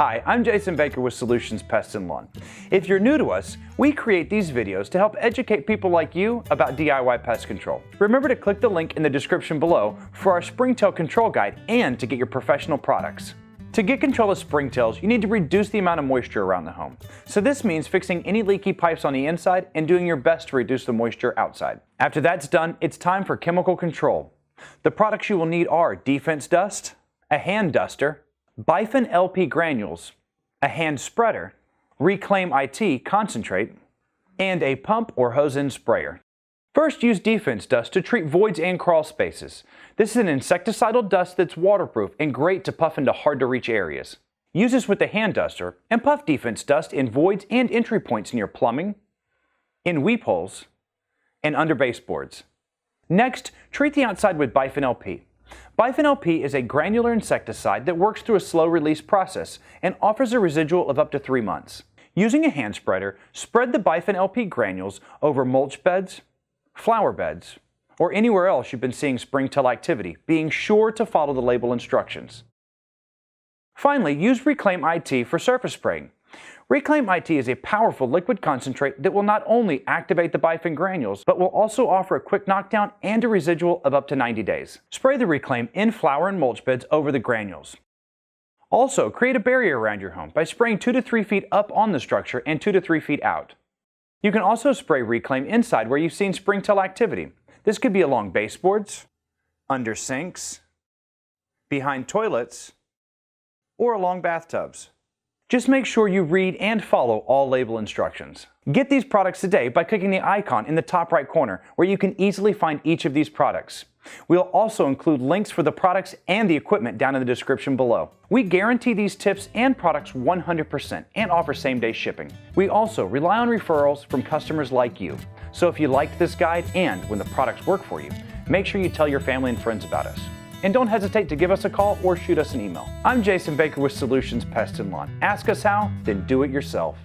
Hi, I'm Jason Baker with Solutions Pest and Lawn. If you're new to us, we create these videos to help educate people like you about DIY pest control. Remember to click the link in the description below for our Springtail Control Guide and to get your professional products. To get control of springtails, you need to reduce the amount of moisture around the home. So this means fixing any leaky pipes on the inside and doing your best to reduce the moisture outside. After that's done, it's time for chemical control. The products you will need are D-Fense Dust, a hand duster, Bifen LP granules, a hand spreader, Reclaim IT concentrate, and a pump or hose-in sprayer. First, use D-Fense Dust to treat voids and crawl spaces. This is an insecticidal dust that's waterproof and great to puff into hard-to-reach areas. Use this with the hand duster and puff D-Fense Dust in voids and entry points near plumbing, in weep holes, and under baseboards. Next, treat the outside with Bifen LP. Bifen LP is a granular insecticide that works through a slow-release process and offers a residual of up to 3 months. Using a hand spreader, spread the Bifen LP granules over mulch beds, flower beds, or anywhere else you've been seeing springtail activity, being sure to follow the label instructions. Finally, use Reclaim IT for surface spraying. Reclaim IT is a powerful liquid concentrate that will not only activate the Bifen granules, but will also offer a quick knockdown and a residual of up to 90 days. Spray the Reclaim in flower and mulch beds over the granules. Also, create a barrier around your home by spraying 2 to 3 feet up on the structure and 2 to 3 feet out. You can also spray Reclaim inside where you've seen springtail activity. This could be along baseboards, under sinks, behind toilets, or along bathtubs. Just make sure you read and follow all label instructions. Get these products today by clicking the icon in the top right corner where you can easily find each of these products. We'll also include links for the products and the equipment down in the description below. We guarantee these tips and products 100% and offer same-day shipping. We also rely on referrals from customers like you. So if you liked this guide and when the products work for you, make sure you tell your family and friends about us. And don't hesitate to give us a call or shoot us an email. I'm Jason Baker with Solutions Pest and Lawn. Ask us how, then do it yourself.